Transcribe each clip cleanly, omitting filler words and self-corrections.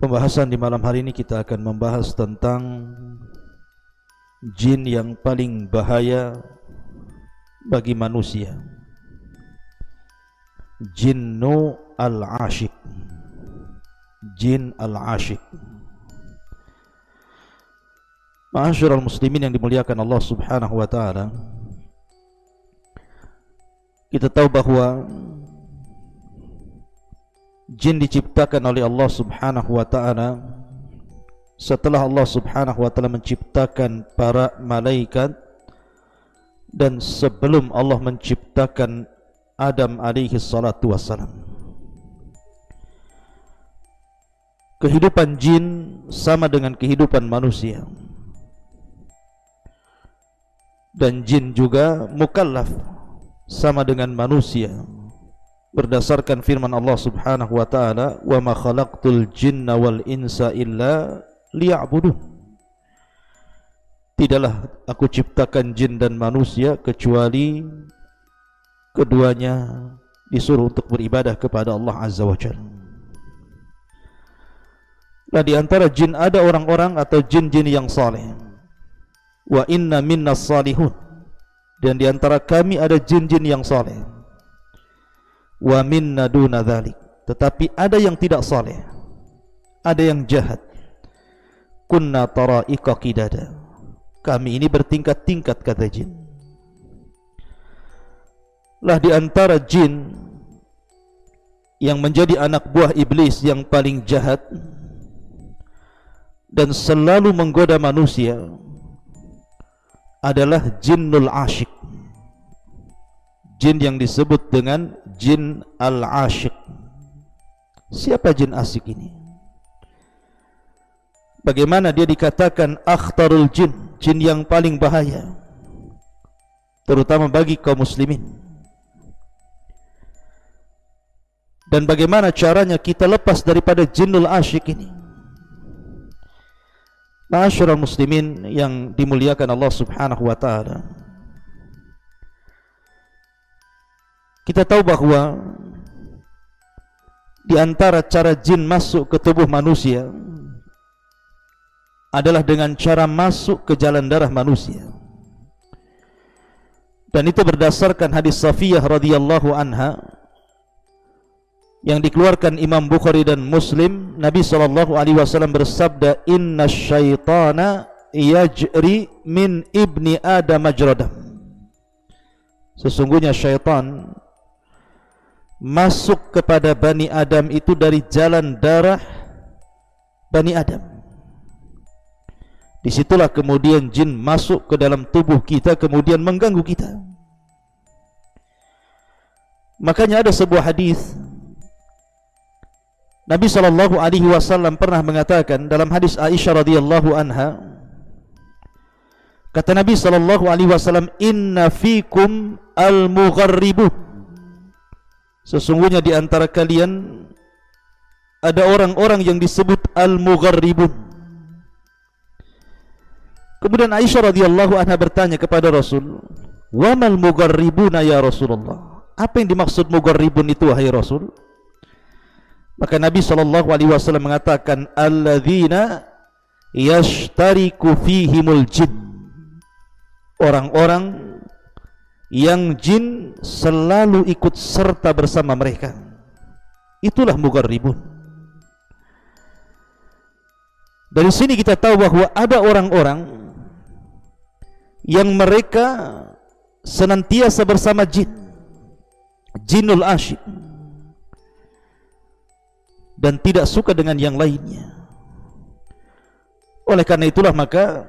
Pembahasan di malam hari ini kita akan membahas tentang jin yang paling bahaya bagi manusia. Jinnu al-ashik. Jin al-ashik. Ma'asyiral muslimin yang dimuliakan Allah Subhanahu wa taala. Kita tahu bahwa jin diciptakan oleh Allah Subhanahu wa taala setelah Allah Subhanahu wa taala menciptakan para malaikat dan sebelum Allah menciptakan Adam alaihi salatu wassalam. Kehidupan jin sama dengan kehidupan manusia. Dan jin juga mukallaf sama dengan manusia. Berdasarkan firman Allah Subhanahu wa taala, "Wa ma khalaqtul jinna wal insa illa liya'budun." Tidaklah aku ciptakan jin dan manusia kecuali keduanya disuruh untuk beribadah kepada Allah Azza wa Jalla. Nah, di antara jin ada orang-orang atau jin-jin yang saleh. Wa inna minnas salihun. Dan di antara kami ada jin-jin yang saleh. Wa minna duna dzalik, tetapi ada yang tidak saleh, ada yang jahat. Kunna tara'iqa qidada, kami ini bertingkat-tingkat, kata jin. Lah di antara jin yang menjadi anak buah iblis yang paling jahat dan selalu menggoda manusia adalah jinnul asyik. Jin yang disebut dengan jin al-asyik. Siapa jin asyik ini? Bagaimana dia dikatakan akhtarul jin, jin yang paling bahaya, terutama bagi kaum muslimin? Dan bagaimana caranya kita lepas daripada jinnul asyik ini? Ma'asyiral muslimin yang dimuliakan Allah Subhanahu wa taala, kita tahu bahwa di antara cara jin masuk ke tubuh manusia adalah dengan cara masuk ke jalan darah manusia. Dan itu berdasarkan hadis Safiyah radhiyallahu anha yang dikeluarkan Imam Bukhari dan Muslim. Nabi SAW bersabda, "Inna syaitana yajri min ibni Adam majradam." Sesungguhnya syaitan masuk kepada Bani Adam itu dari jalan darah Bani Adam. Disitulah kemudian jin masuk ke dalam tubuh kita, kemudian mengganggu kita. Makanya ada sebuah hadis Nabi SAW pernah mengatakan dalam hadis Aisyah radhiyallahu anha, kata Nabi SAW, "Inna fikum al-mugharribun." Sesungguhnya di antara kalian ada orang-orang yang disebut al-mugharribun. Kemudian Aisyah radhiyallahu anha bertanya kepada Rasul, "Wa mal mugharribuna ya Rasulullah?" Apa yang dimaksud mugharribun itu wahai Rasul? Maka Nabi SAW mengatakan, "Alladzina yashtariku fihimul jin." Orang-orang yang jin selalu ikut serta bersama mereka, itulah mugharribun. Dari sini kita tahu bahwa ada orang-orang yang mereka senantiasa bersama jin, jinul asyik, dan tidak suka dengan yang lainnya. Oleh karena itulah maka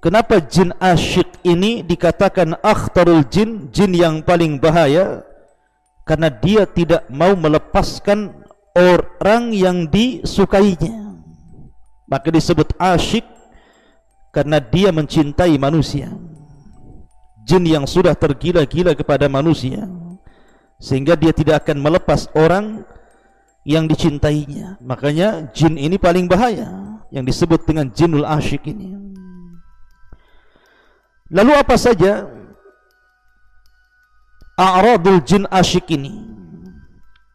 kenapa jin asyik ini dikatakan akhtarul jin, jin yang paling bahaya? Karena dia tidak mau melepaskan orang yang disukainya. Maka disebut asyik karena dia mencintai manusia. Jin yang sudah tergila-gila kepada manusia, sehingga dia tidak akan melepas orang yang dicintainya. Makanya jin ini paling bahaya, yang disebut dengan jinul asyik ini. Lalu apa saja a'radul jin asyik ini?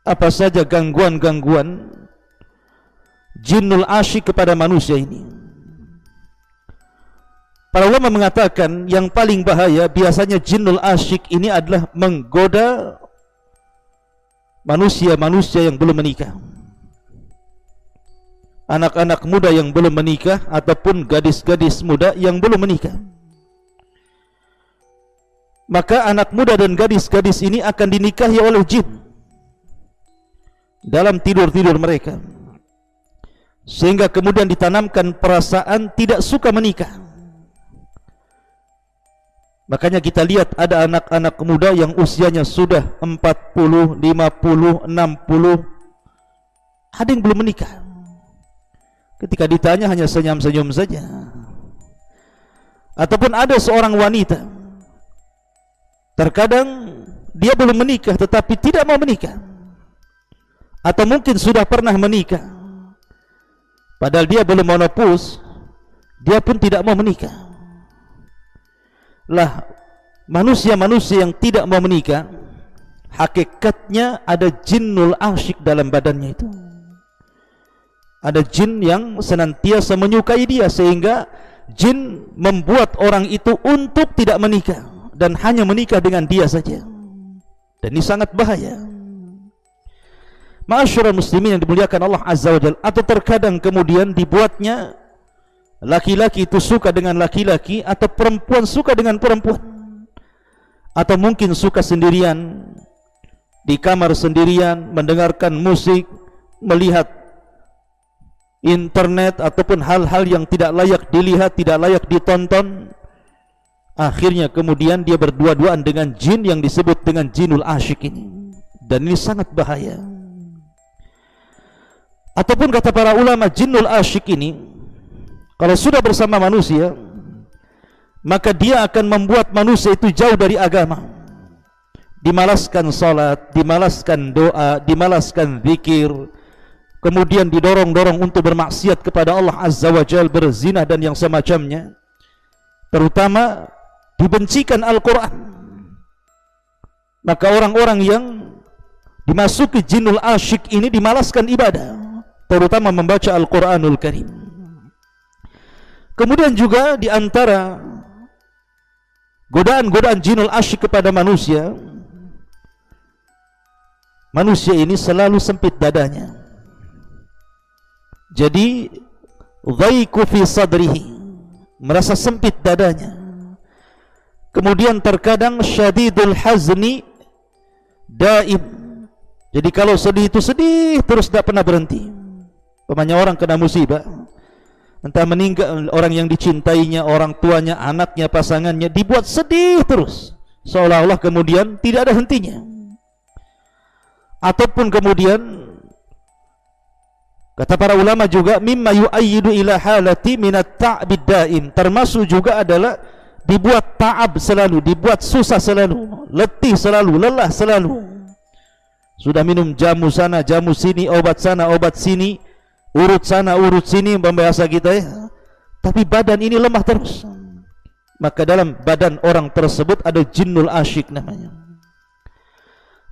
Apa saja gangguan-gangguan jinnul asyik kepada manusia ini. Para ulama mengatakan yang paling bahaya biasanya jinnul asyik ini adalah menggoda manusia-manusia yang belum menikah, anak-anak muda yang belum menikah ataupun gadis-gadis muda yang belum menikah. Maka anak muda dan gadis-gadis ini akan dinikahi oleh jin dalam tidur-tidur mereka, sehingga kemudian ditanamkan perasaan tidak suka menikah. Makanya kita lihat ada anak-anak muda yang usianya sudah 40, 50, 60, ada yang belum menikah. Ketika ditanya hanya senyum-senyum saja. Ataupun ada seorang wanita, terkadang dia belum menikah tetapi tidak mau menikah, atau mungkin sudah pernah menikah, padahal dia belum menopause, dia pun tidak mau menikah. Lah, manusia-manusia yang tidak mau menikah, hakikatnya ada jinnul asyik dalam badannya itu. Ada jin yang senantiasa menyukai dia, sehingga jin membuat orang itu untuk tidak menikah dan hanya menikah dengan dia saja. Dan ini sangat bahaya. Ma'asyiral muslimin yang dimuliakan Allah Azza wa Jalla. Atau terkadang kemudian dibuatnya laki-laki itu suka dengan laki-laki, atau perempuan suka dengan perempuan, atau mungkin suka sendirian di kamar sendirian, mendengarkan musik, melihat internet ataupun hal-hal yang tidak layak dilihat, tidak layak ditonton. Akhirnya kemudian dia berdua-duaan dengan jin yang disebut dengan jinul asyik ini, dan ini sangat bahaya. Ataupun kata para ulama, jinul asyik ini kalau sudah bersama manusia, maka dia akan membuat manusia itu jauh dari agama, dimalaskan salat, dimalaskan doa, dimalaskan zikir, kemudian didorong-dorong untuk bermaksiat kepada Allah Azza wa Jalla, berzina dan yang semacamnya. Terutama dibencikan Al-Quran. Maka orang-orang yang dimasuki jinul asyik ini dimalaskan ibadah, terutama membaca Al-Quranul Karim. Kemudian juga di antara godaan-godaan jinul asyik kepada manusia, manusia ini selalu sempit dadanya. Jadi dhaiqu fi sadrihi, merasa sempit dadanya. Kemudian terkadang syadidul hazni daim, jadi kalau sedih itu sedih terus, tidak pernah berhenti. Umpamanya orang kena musibah, entah meninggal orang yang dicintainya, orang tuanya, anaknya, pasangannya, dibuat sedih terus, seolah-olah kemudian tidak ada hentinya. Ataupun kemudian kata para ulama juga, mimma yu'ayyidu ila halati minat ta'bid daim, termasuk juga adalah dibuat ta'ab selalu, dibuat susah selalu, letih selalu, lelah selalu. Sudah minum jamu sana, jamu sini, obat sana, obat sini, urut sana, urut sini, bahasa kita ya, tapi badan ini lemah terus. Maka dalam badan orang tersebut ada jinnul asyik namanya.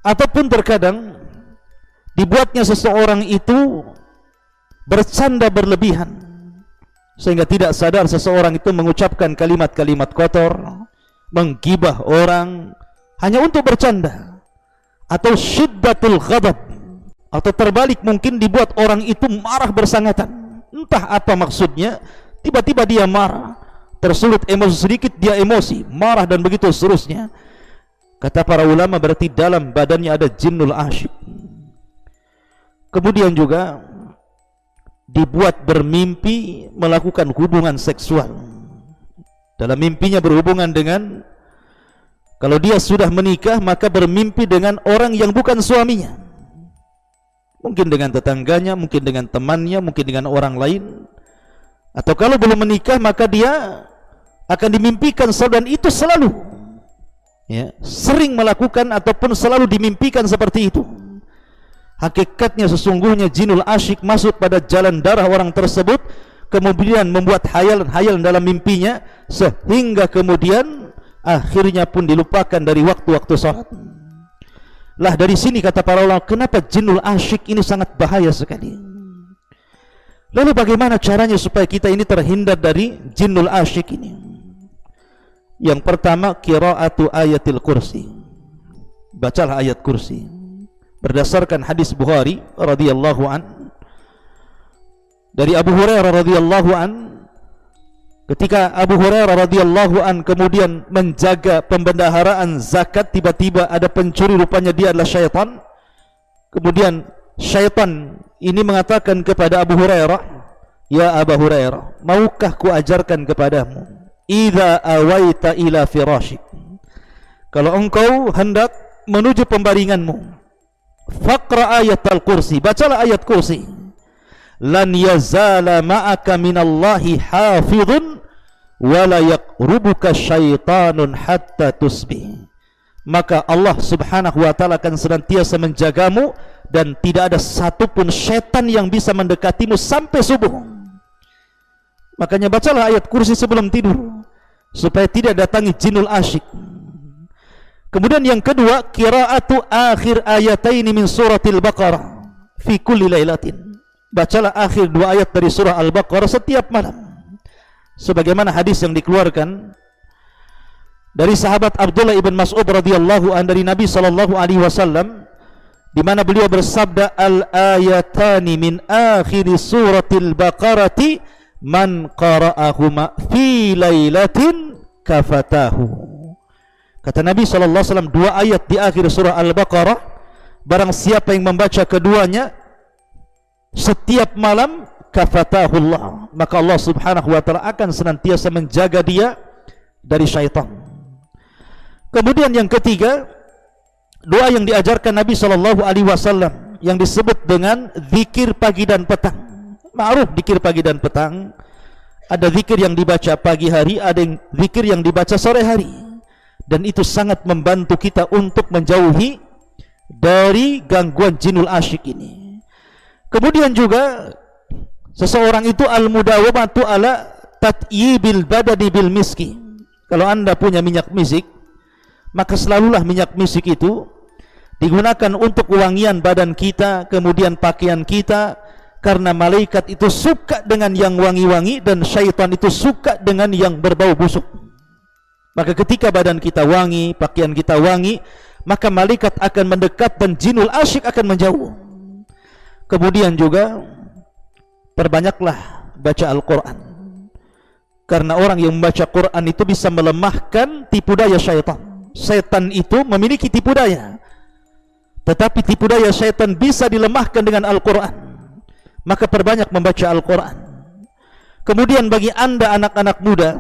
Ataupun terkadang dibuatnya seseorang itu bercanda berlebihan, sehingga tidak sadar seseorang itu mengucapkan kalimat-kalimat kotor, menggibah orang hanya untuk bercanda. Atau syiddatul ghadab, atau terbalik mungkin dibuat orang itu marah bersangatan, entah apa maksudnya, tiba-tiba dia marah, tersulut emosi sedikit dia emosi, marah dan begitu seterusnya. Kata para ulama berarti dalam badannya ada jinnul asyik. Kemudian juga dibuat bermimpi melakukan hubungan seksual. Dalam mimpinya berhubungan dengan, kalau dia sudah menikah maka bermimpi dengan orang yang bukan suaminya, mungkin dengan tetangganya, mungkin dengan temannya, mungkin dengan orang lain. Atau kalau belum menikah maka dia akan dimimpikan, dan itu selalu ya, sering melakukan ataupun selalu dimimpikan seperti itu. Hakikatnya sesungguhnya jinul asyik masuk pada jalan darah orang tersebut, kemudian membuat hayalan-hayalan dalam mimpinya, sehingga kemudian akhirnya pun dilupakan dari waktu-waktu salat. Lah dari sini kata para ulama, kenapa jinul asyik ini sangat bahaya sekali. Lalu bagaimana caranya supaya kita ini terhindar dari jinnul asyik ini? Yang pertama, qiraatu ayatil kursi. Bacalah ayat kursi. Berdasarkan hadis Bukhari radhiyallahu an, dari Abu Hurairah radhiyallahu an, ketika Abu Hurairah radhiyallahu an kemudian menjaga pembendaharaan zakat, tiba-tiba ada pencuri, rupanya dia adalah syaitan. Kemudian syaitan ini mengatakan kepada Abu Hurairah, "Ya Abu Hurairah, maukah ku ajarkan kepadamu, idza awaita ila firashik, kalau engkau hendak menuju pembaringanmu, faqra ayatal kursi, bacalah ayat kursi. Lan yazala ma'aka minallahi hafidhun wa la yaqrubuka syaitanun hatta tusbih." Maka Allah subhanahu wa ta'ala akan senantiasa menjagamu, dan tidak ada satupun syaitan yang bisa mendekatimu sampai subuh. Makanya bacalah ayat kursi sebelum tidur, supaya tidak datangi jinnul asyik. Kemudian yang kedua, qiraatu akhir ayataini min suratil Baqarah fi kulli lailatin. Bacalah akhir dua ayat dari surah Al-Baqarah setiap malam. Sebagaimana hadis yang dikeluarkan dari sahabat Abdullah ibn Mas'ud radhiyallahu an dari Nabi sallallahu alaihi wasallam, di mana beliau bersabda, al-ayatani min akhir suratil Baqarati man qara'ahuma fi lailatin kafatahu. Kata Nabi sallallahu alaihi wasallam, dua ayat di akhir surah Al-Baqarah, barang siapa yang membaca keduanya setiap malam, kafatahullah, maka Allah subhanahu wa ta'ala akan senantiasa menjaga dia dari syaitan. Kemudian yang ketiga, doa yang diajarkan Nabi SAW yang disebut dengan zikir pagi dan petang. Ma'ruf zikir pagi dan petang. Ada zikir yang dibaca pagi hari, ada yang zikir yang dibaca sore hari, dan itu sangat membantu kita untuk menjauhi dari gangguan jinnul asyik ini. Kemudian juga seseorang itu al-mudawamatu ala tatyibil badani bil miski. Kalau anda punya minyak misik, maka selalulah minyak misik itu digunakan untuk wangian badan kita, kemudian pakaian kita, karena malaikat itu suka dengan yang wangi-wangi dan syaitan itu suka dengan yang berbau busuk. Maka ketika badan kita wangi, pakaian kita wangi, maka malaikat akan mendekat dan jinnul asyik akan menjauh. Kemudian juga perbanyaklah baca Al-Quran, karena orang yang membaca Quran itu bisa melemahkan tipu daya syaitan. Syaitan itu memiliki tipu daya, tetapi tipu daya syaitan bisa dilemahkan dengan Al-Quran. Maka perbanyak membaca Al-Quran. Kemudian bagi anda anak-anak muda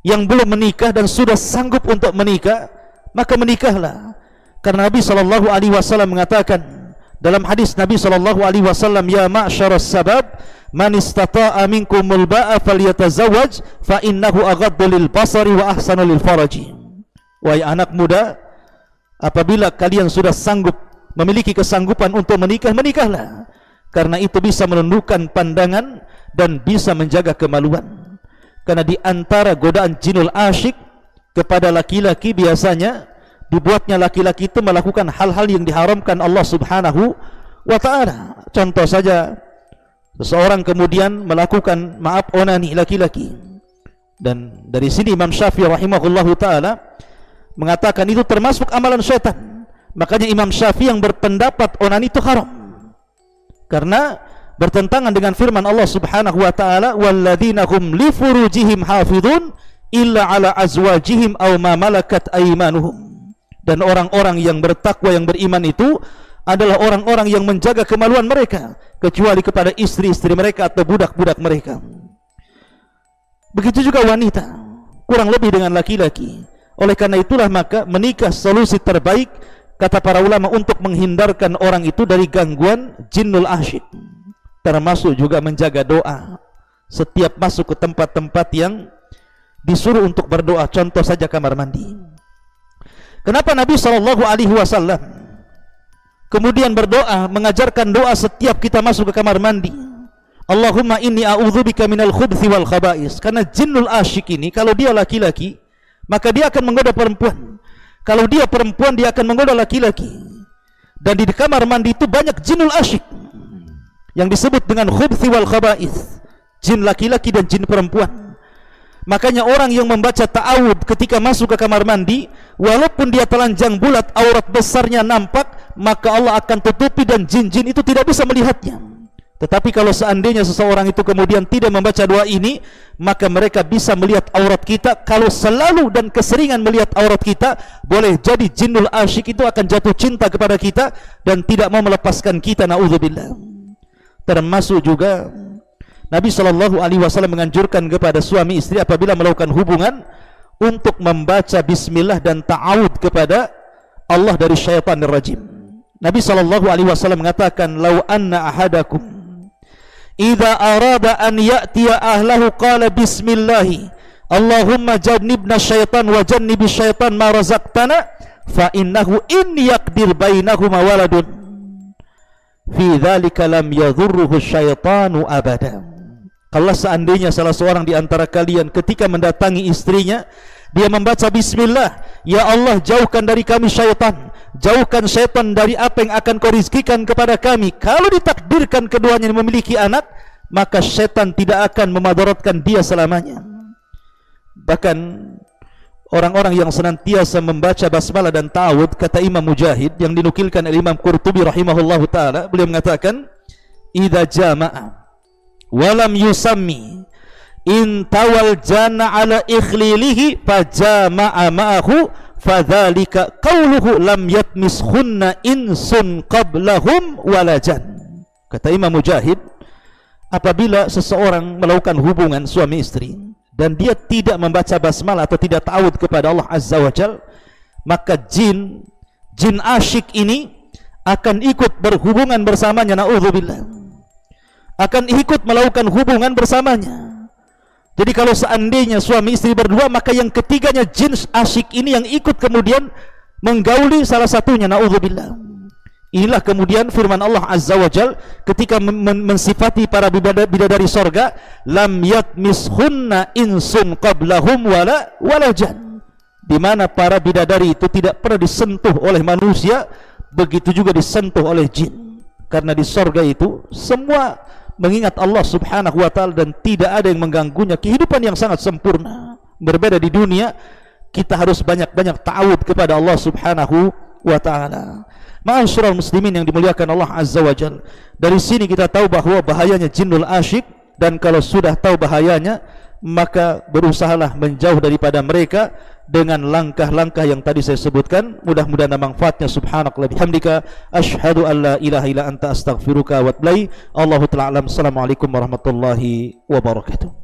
yang belum menikah dan sudah sanggup untuk menikah, maka menikahlah. Karena Nabi SAW mengatakan dalam hadis Nabi SAW, ya ma'syaras sabab, man istata'a minkumul ba'a falyatazawwaj fa innahu aghaddu lil basari wa ahsanu lil faraji. Wahai anak muda, apabila kalian sudah sanggup, memiliki kesanggupan untuk menikah, menikahlah, karena itu bisa menundukkan pandangan dan bisa menjaga kemaluan. Karena di antara godaan jinnul asyik kepada laki-laki, biasanya dibuatnya laki-laki itu melakukan hal-hal yang diharamkan Allah subhanahu wa ta'ala. Contoh saja, seseorang kemudian melakukan onani laki-laki, dan dari sini Imam Syafi'i rahimahullahu ta'ala mengatakan itu termasuk amalan syaitan. Makanya Imam Syafi'i yang berpendapat onani itu haram, karena bertentangan dengan firman Allah subhanahu wa ta'ala, walladzina hum li furujihim hafidhun illa ala azwajihim aw ma malakat aymanuhum. Dan orang-orang yang bertakwa, yang beriman itu adalah orang-orang yang menjaga kemaluan mereka, kecuali kepada istri-istri mereka atau budak-budak mereka. Begitu juga wanita, kurang lebih dengan laki-laki. Oleh karena itulah maka menikah solusi terbaik, kata para ulama, untuk menghindarkan orang itu dari gangguan jinnul asyik. Termasuk juga menjaga doa setiap masuk ke tempat-tempat yang disuruh untuk berdoa. Contoh saja kamar mandi. Kenapa Nabi SAW kemudian berdoa, mengajarkan doa setiap kita masuk ke kamar mandi? Allahumma inni a'udzubika minal khubthi wal khaba'is. Karena jinnul asyik ini, kalau dia laki-laki, maka dia akan menggoda perempuan. Kalau dia perempuan, dia akan menggoda laki-laki. Dan di kamar mandi itu banyak jinnul asyik yang disebut dengan khubthi wal khaba'ith, jin laki-laki dan jin perempuan. Makanya orang yang membaca ta'awud ketika masuk ke kamar mandi, walaupun dia telanjang bulat, aurat besarnya nampak, maka Allah akan tutupi dan jin-jin itu tidak bisa melihatnya. Tetapi kalau seandainya seseorang itu kemudian tidak membaca doa ini, maka mereka bisa melihat aurat kita. Kalau selalu dan keseringan melihat aurat kita, boleh jadi jinnul asyik itu akan jatuh cinta kepada kita dan tidak mau melepaskan kita, na'udzubillah. Termasuk juga Nabi SAW menganjurkan kepada suami istri apabila melakukan hubungan untuk membaca bismillah dan ta'awud kepada Allah dari syaitanir rajim. Nabi SAW mengatakan, "Lau anna ahadakum idza arada an ya'tiya ahlahu qala bismillah, Allahumma jannibna syaitan wa jannibi syaitan ma razaqtana, fa innahu in yaqdir bainahuma waladun fi dzalika lam yadhurruhu syaitanu abada." Kalau seandainya salah seorang di antara kalian ketika mendatangi istrinya, dia membaca bismillah, "Ya Allah, jauhkan dari kami syaitan, jauhkan syaitan dari apa yang akan kau rizkikan kepada kami." Kalau ditakdirkan keduanya memiliki anak, maka syaitan tidak akan memadaratkan dia selamanya. Bahkan orang-orang yang senantiasa membaca basmalah dan ta'awud, kata Imam Mujahid yang dinukilkan oleh Imam Qurtubi rahimahullahu ta'ala, beliau mengatakan, "Idza jama'a walam yusammi in tawal jana ala ikhlilihi fajama'a ma'ahu fadzalika qauluhu lam yatmishunna insun qablahum walajan." Kata Imam Mujahid, apabila seseorang melakukan hubungan suami istri dan dia tidak membaca basmalah atau tidak ta'awud kepada Allah Azza wa Jal, maka jin asyik ini akan ikut berhubungan bersamanya, na'udzubillah, akan ikut melakukan hubungan bersamanya. Jadi kalau seandainya suami istri berdua, maka yang ketiganya jin asyik ini yang ikut kemudian menggauli salah satunya, na'udzubillah. Inilah kemudian firman Allah Azza wa Jal ketika mensifati para bidadari sorga, "Lam yatmishunna insun qablahum wala jan." Di mana para bidadari itu tidak pernah disentuh oleh manusia, begitu juga disentuh oleh jin. Karena di sorga itu semua mengingat Allah subhanahu wa ta'ala dan tidak ada yang mengganggunya. Kehidupan yang sangat sempurna. Berbeda di dunia, kita harus banyak-banyak ta'awud kepada Allah subhanahu wa ta'ala. Ma'asyiral muslimin yang dimuliakan Allah Azza wa Jalla, dari sini kita tahu bahwa bahayanya jinnul asyik, dan kalau sudah tahu bahayanya, maka berusahalah menjauh daripada mereka dengan langkah-langkah yang tadi saya sebutkan. Mudah-mudahan manfaatnya. Subhanakallah bihamdika, asyhadu an la ilaha illa anta astaghfiruka wa atubu ilaik. Allahu ta'ala alam. Assalamualaikum warahmatullahi wabarakatuh.